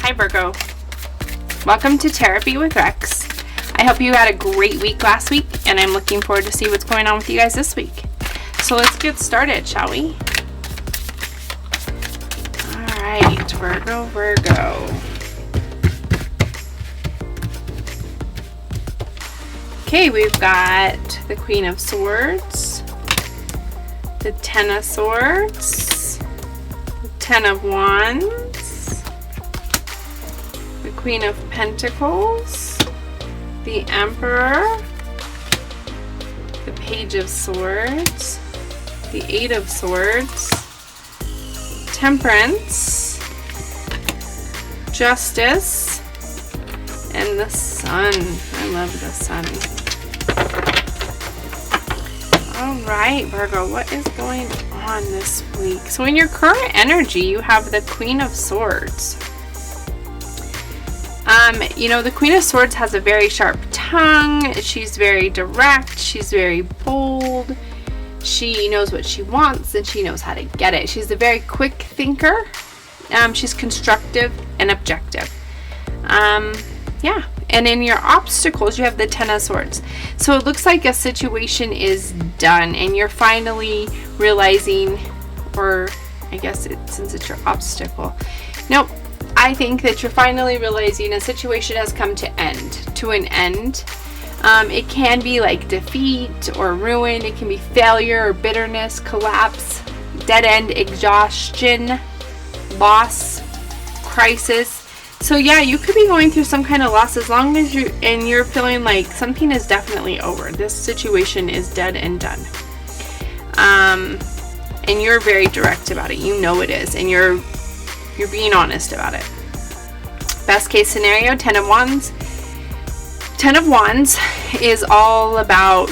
Hi Virgo. Welcome to Therapy with Rex. I hope you had a great week last week, and I'm looking forward to see what's going on with you guys this week. So let's get started, shall we? Alright, Virgo. Okay, we've got the Queen of Swords, the Ten of Swords, the Ten of Wands, the Queen of Pentacles, the Emperor, the Page of Swords, the Eight of Swords, Temperance, Justice, and the Sun. I love the Sun. Alright, Virgo, what is going on this week? So in your current energy, you have the Queen of Swords. The Queen of Swords has a very sharp tongue. She's very direct. She's very bold. She knows what she wants and she knows how to get it. She's a very quick thinker. She's constructive and objective. And in your obstacles, you have the Ten of Swords. So it looks like a situation is done and you're finally realizing, or I guess since it's your obstacle. Nope. I think that you're finally realizing a situation has come to an end. It can be like defeat or ruin. It can be failure or bitterness, collapse, dead end, exhaustion, loss, crisis. So yeah, you could be going through some kind of loss as long as you're feeling like something is definitely over. This situation is dead and done. And you're very direct about it. You know it is, and you're being honest about it. Best case scenario, Ten of Wands. Ten of Wands is all about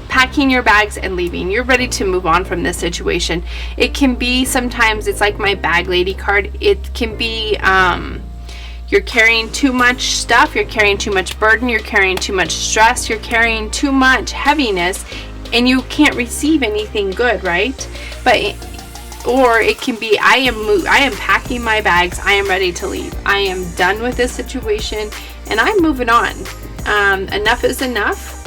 packing your bags and leaving. You're ready to move on from this situation. It can be, sometimes it's like my bag lady card. It can be you're carrying too much stuff, you're carrying too much burden, you're carrying too much stress, you're carrying too much heaviness, and you can't receive anything good, right? Or it can be, I am packing my bags, I am ready to leave. I am done with this situation and I'm moving on. Enough is enough.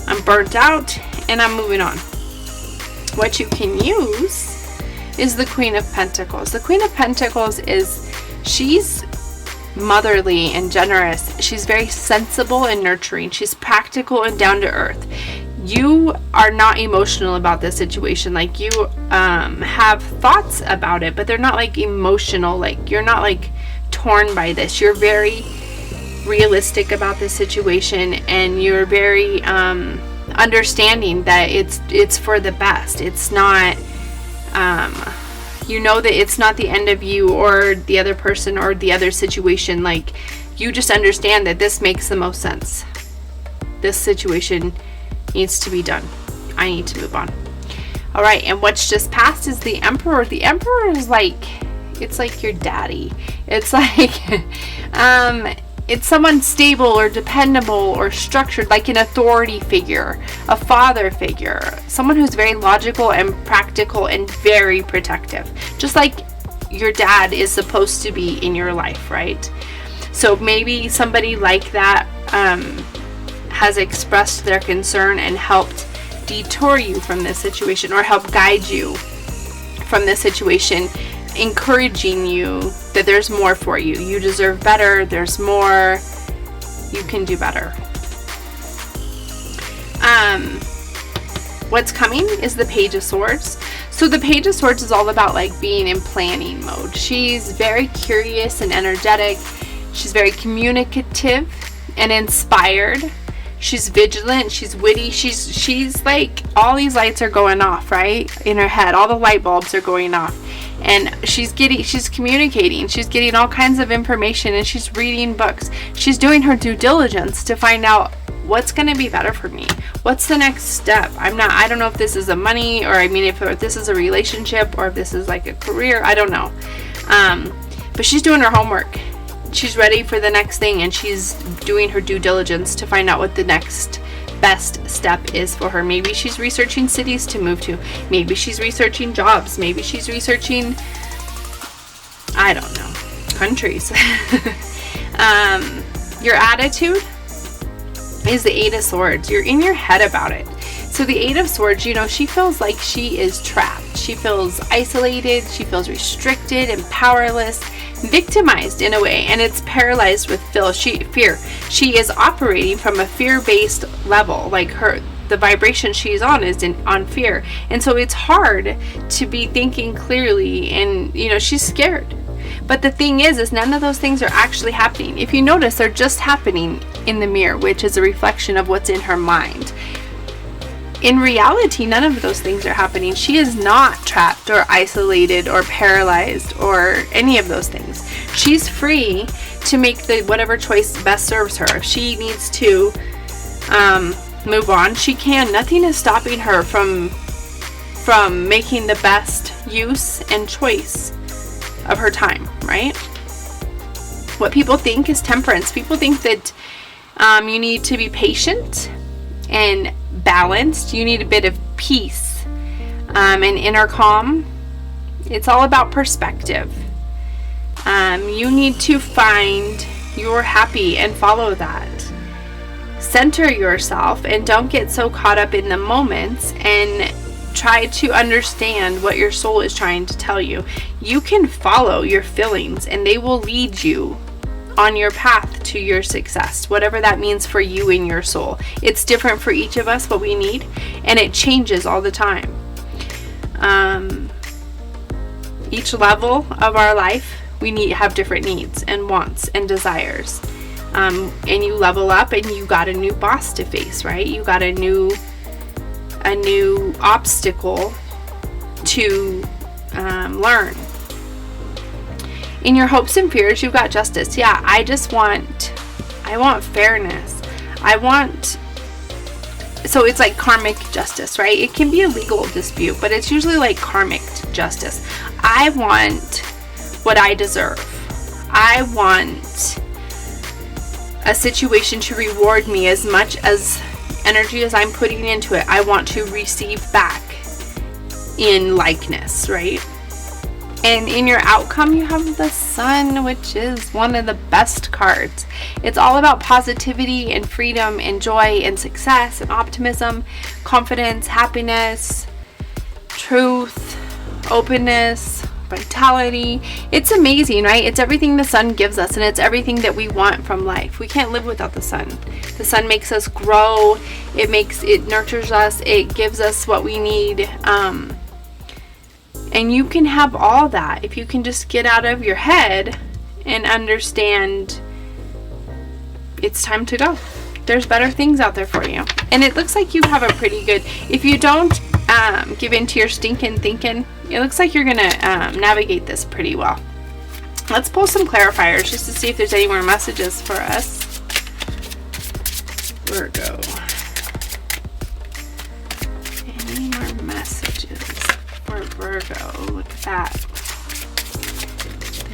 I'm burnt out and I'm moving on. What you can use is the Queen of Pentacles. The Queen of Pentacles she's motherly and generous. She's very sensible and nurturing. She's practical and down to earth. You are not emotional about this situation. Like, you have thoughts about it, but they're not like emotional. Like, you're not like torn by this. You're very realistic about this situation, and you're very understanding that it's for the best. It's not you know that it's not the end of you or the other person or the other situation. Like, you just understand that this makes the most sense. This situation needs to be done. I need to move on. All right, and what's just passed is the Emperor. The Emperor is like, it's like your daddy. It's like it's someone stable or dependable or structured, like an authority figure, a father figure, someone who's very logical and practical and very protective, just like your dad is supposed to be in your life, right? So maybe somebody like that has expressed their concern and helped detour you from this situation, or help guide you from this situation, encouraging you that there's more for you. You deserve better. There's more. You can do better. What's coming is the Page of Swords. So the Page of Swords is all about like being in planning mode. She's very curious and energetic. She's very communicative and inspired. She's vigilant, she's witty, she's like, all these lights are going off, right? In her head, all the light bulbs are going off. And she's communicating, she's getting all kinds of information, and she's reading books. She's doing her due diligence to find out what's going to be better for me. What's the next step? I don't know if this is a money, or if this is a relationship, or if this is like a career, I don't know. But she's doing her homework. She's ready for the next thing, and she's doing her due diligence to find out what the next best step is for her. Maybe she's researching cities to move to. Maybe she's researching jobs. Maybe she's researching, I don't know. countries. Your attitude is the Eight of Swords. You're in your head about it. So the Eight of Swords, she feels like she is trapped. She feels isolated. She feels restricted and powerless, victimized in a way, and it's paralyzed with fear. She is operating from a fear-based level. Like the vibration she's on is on fear, and so it's hard to be thinking clearly, and she's scared. But the thing is none of those things are actually happening. If you notice, they're just happening in the mirror, which is a reflection of what's in her mind. In reality, none of those things are happening. She is not trapped or isolated or paralyzed or any of those things. She's free to make whatever choice best serves her. If she needs to move on, she can. Nothing is stopping her from making the best use and choice of her time, right? What people think is temperance. People think that you need to be patient and balanced. You need a bit of peace and inner calm. It's all about perspective. You need to find your happy and follow that. Center yourself and don't get so caught up in the moments, and try to understand what your soul is trying to tell you. You can follow your feelings and they will lead you on your path to your success, whatever that means for you in your soul. It's different for each of us what we need, and it changes all the time. Each level of our life, we have different needs and wants and desires. And you level up and you got a new boss to face, right? You got a new obstacle to learn. In your hopes and fears, you've got justice. Yeah, I want fairness. So it's like karmic justice, right? It can be a legal dispute, but it's usually like karmic justice. I want what I deserve. I want a situation to reward me as much as energy as I'm putting into it. I want to receive back in likeness, right? And in your outcome, you have the Sun, which is one of the best cards. It's all about positivity and freedom and joy and success and optimism, confidence, happiness, truth, openness, vitality. It's amazing, right? It's everything the Sun gives us, and it's everything that we want from life. We can't live without the Sun. The Sun makes us grow. It nurtures us. It gives us what we need. And you can have all that if you can just get out of your head and understand it's time to go. There's better things out there for you. And it looks like you have a pretty good, if you don't give into your stinking thinking, it looks like you're going to navigate this pretty well. Let's pull some clarifiers just to see if there's any more messages for us. Virgo. Any more messages for Virgo? Look at that.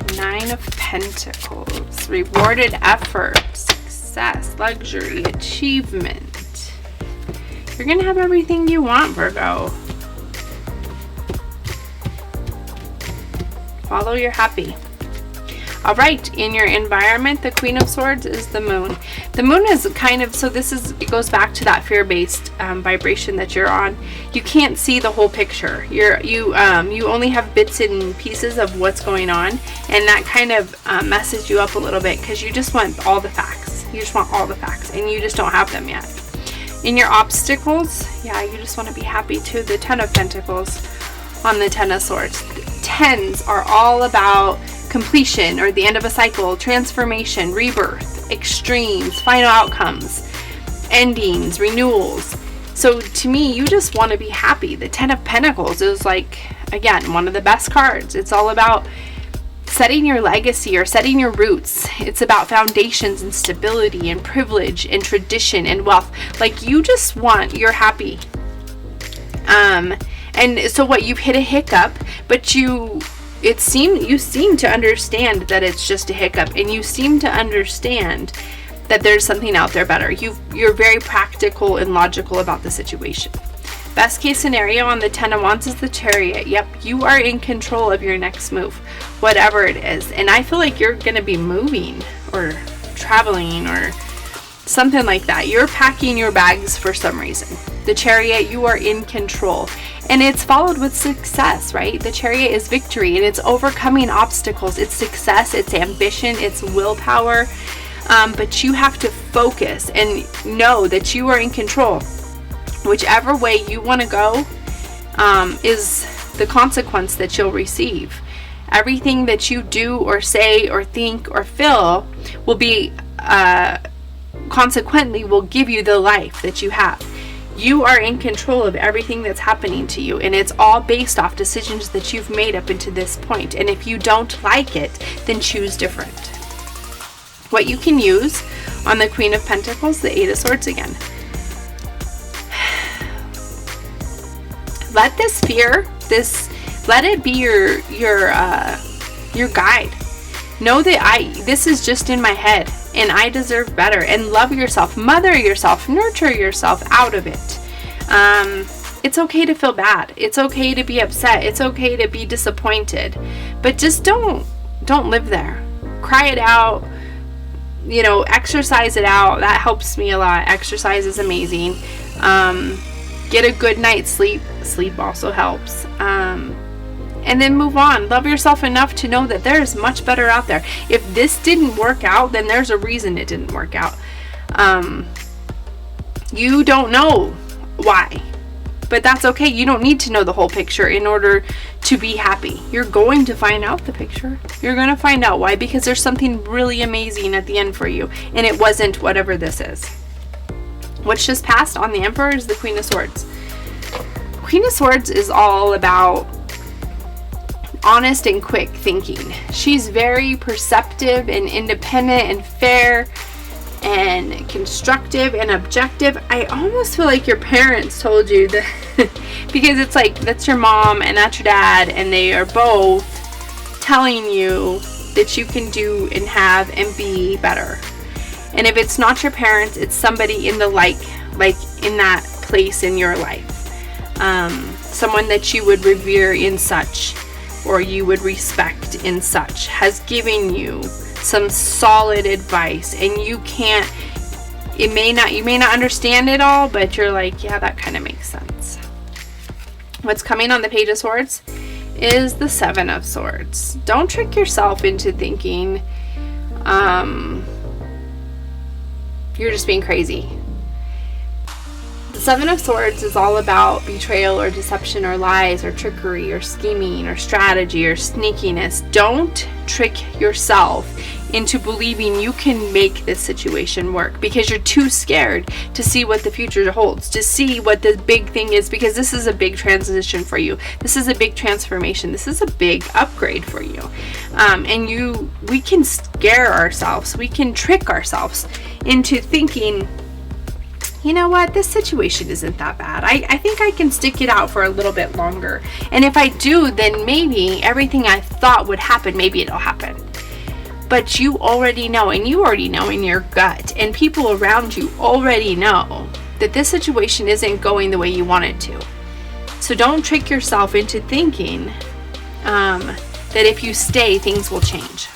The Nine of Pentacles. Rewarded effort, success, luxury, achievement. You're going to have everything you want, Virgo. Follow your happy. All right, in your environment, the Queen of Swords is the Moon. The Moon is kind of, it goes back to that fear-based vibration that you're on. You can't see the whole picture. You only have bits and pieces of what's going on, and that kind of messes you up a little bit because you just want all the facts. You just want all the facts, and you just don't have them yet. In your obstacles, yeah, you just want to be happy too. The Ten of Pentacles on the Ten of Swords. Tens are all about completion or the end of a cycle, transformation, rebirth, extremes, final outcomes, endings, renewals. So to me, you just want to be happy. The Ten of Pentacles is like, again, one of the best cards. It's all about setting your legacy or setting your roots. It's about foundations and stability and privilege and tradition and wealth. Like you're happy. And so what, you've hit a hiccup, but you seem to understand that it's just a hiccup, and you seem to understand that there's something out there better. You're very practical and logical about the situation. Best case scenario on the 10 of Wands is the Chariot. Yep, you are in control of your next move, whatever it is. And I feel like you're going to be moving or traveling or something like that. You're packing your bags for some reason. The Chariot, you are in control. And it's followed with success, right? The Chariot is victory, and it's overcoming obstacles. It's success, it's ambition, it's willpower. But you have to focus and know that you are in control. Whichever way you want to go is the consequence that you'll receive. Everything that you do or say or think or feel will be, consequently, will give you the life that you have. You are in control of everything that's happening to you, and it's all based off decisions that you've made up into this point. And if you don't like it, then choose different. What you can use on the Queen of Pentacles, the Eight of Swords again. Let this fear, let it be your guide. Know that this is just in my head, and I deserve better. And love yourself, mother yourself, nurture yourself out of it. It's okay to feel bad. It's okay to be upset. It's okay to be disappointed. But just don't live there. Cry it out. Exercise it out. That helps me a lot. Exercise is amazing. Get a good night's sleep. Sleep also helps. And then move on. Love yourself enough to know that there is much better out there. If this didn't work out, then there's a reason it didn't work out. You don't know why, but that's okay. You don't need to know the whole picture in order to be happy. You're going to find out the picture. You're going to find out why, because there's something really amazing at the end for you, and it wasn't whatever this is. What's just passed on the Emperor is the Queen of Swords. Queen of Swords is all about honest and quick thinking. She's very perceptive and independent and fair and constructive and objective. I almost feel like your parents told you that because it's like that's your mom and that's your dad, and they are both telling you that you can do and have and be better. And if it's not your parents, it's somebody in the like in that place in your life. Someone that you would revere in such, or you would respect in such, has given you some solid advice, and you may not understand it all, but you're like, yeah, that kind of makes sense. What's coming on the Page of Swords is the Seven of Swords. Don't trick yourself into thinking you're just being crazy. The Seven of Swords is all about betrayal or deception or lies or trickery or scheming or strategy or sneakiness. Don't trick yourself into believing you can make this situation work, because you're too scared to see what the future holds, to see what the big thing is, because this is a big transition for you. This is a big transformation. This is a big upgrade for you. We can scare ourselves. We can trick ourselves into thinking, you know what, this situation isn't that bad. I think I can stick it out for a little bit longer. And if I do, then maybe everything I thought would happen, maybe it'll happen. But you already know, and you already know in your gut, and people around you already know that this situation isn't going the way you want it to. So don't trick yourself into thinking that if you stay, things will change.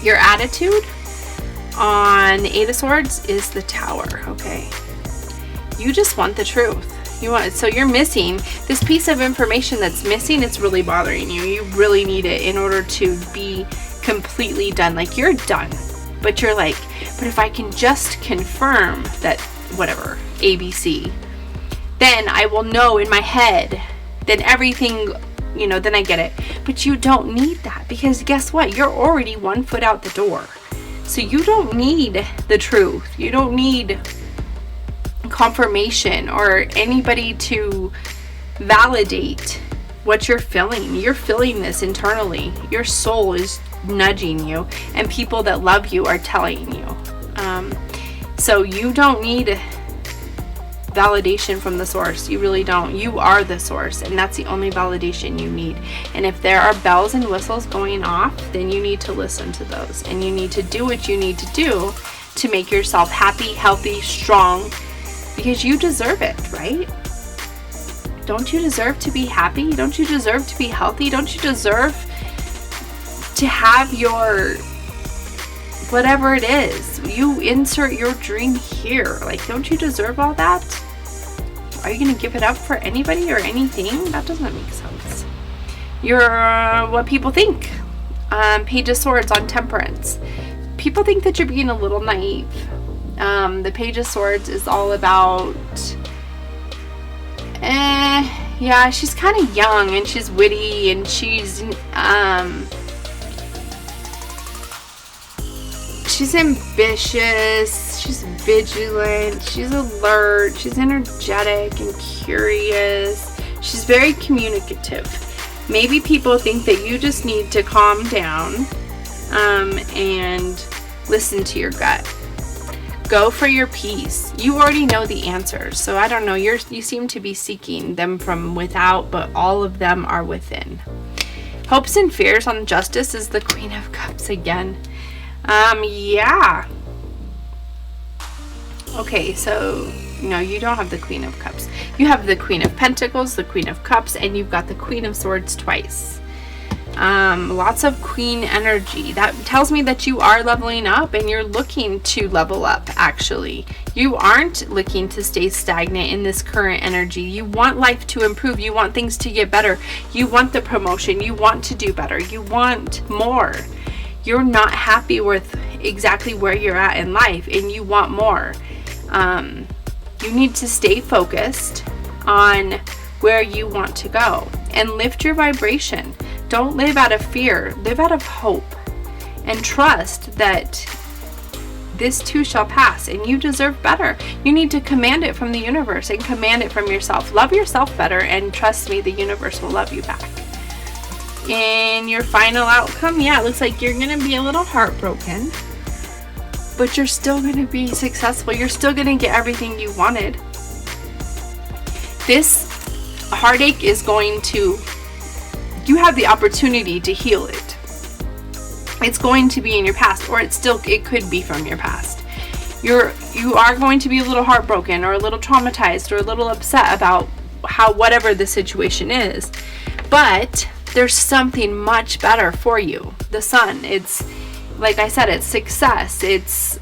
Your attitude on the Eight of Swords is the Tower, okay? You just want the truth. So you're missing this piece of information that's missing. It's really bothering you. You really need it in order to be completely done. Like, you're done, but you're like, but if I can just confirm that whatever, ABC, then I will know in my head, then everything, then I get it. But you don't need that, because guess what? You're already 1 foot out the door. So you don't need the truth. You don't need confirmation or anybody to validate what you're feeling. You're feeling this internally. Your soul is nudging you, and people that love you are telling you. So you don't need validation from the source. You really don't. You are the source, and that's the only validation you need. And if there are bells and whistles going off, then you need to listen to those, and you need to do what you need to do to make yourself happy, healthy, strong, because you deserve it, right? Don't you deserve to be happy? Don't you deserve to be healthy? Don't you deserve to have your whatever it is? You insert your dream here. Like, don't you deserve all that? Are you going to give it up for anybody or anything? That doesn't make sense. You're what people think. Page of Swords on Temperance. People think that you're being a little naive. The Page of Swords is all about, yeah, she's kind of young and she's witty and she's ambitious, she's vigilant, she's alert, she's energetic and curious. She's very communicative. Maybe people think that you just need to calm down and listen to your gut. Go for your peace. You already know the answers, so I don't know. You seem to be seeking them from without, but all of them are within. Hopes and fears on Justice is the Queen of Cups again. Yeah. Okay, so no, you don't have the Queen of Cups. You have the Queen of Pentacles, the Queen of Cups, and you've got the Queen of Swords twice. Lots of Queen energy. That tells me that you are leveling up and you're looking to level up, actually. You aren't looking to stay stagnant in this current energy. You want life to improve. You want things to get better. You want the promotion. You want to do better. You want more. You're not happy with exactly where you're at in life and you want more. You need to stay focused on where you want to go and lift your vibration. Don't live out of fear, live out of hope, and trust that this too shall pass and you deserve better. You need to command it from the universe and command it from yourself. Love yourself better, and trust me, the universe will love you back. In your final outcome, yeah, it looks like you're going to be a little heartbroken, but you're still going to be successful. You're still going to get everything you wanted. This heartache is going to, you have the opportunity to heal it. It's going to be in your past, or it could be from your past. You are going to be a little heartbroken or a little traumatized or a little upset about whatever the situation is, but there's something much better for you. The Sun, it's, like I said, it's success, it's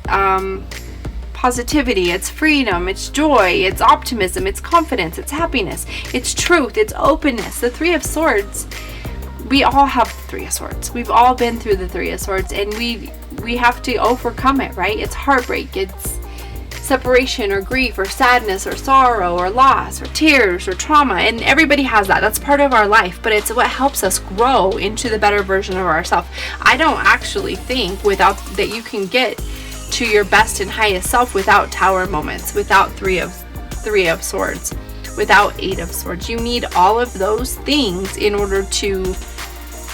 positivity, it's freedom, it's joy, it's optimism, it's confidence, it's happiness, it's truth, it's openness. The Three of Swords, we all have the Three of Swords. We've all been through the Three of Swords, and we have to overcome it, right? It's heartbreak, it's separation or grief or sadness or sorrow or loss or tears or trauma, and everybody has that. That's part of our life, but it's what helps us grow into the better version of ourselves. I don't actually think that you can get to your best and highest self without Tower moments, without Three of Swords, without Eight of Swords. You need all of those things in order to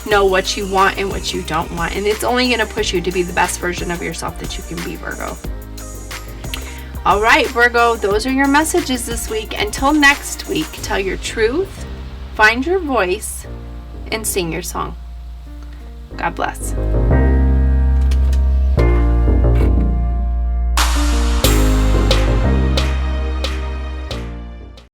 know what you want and what you don't want, and it's only going to push you to be the best version of yourself that you can be, Virgo. All right, Virgo, those are your messages this week. Until next week, tell your truth, find your voice, and sing your song. God bless.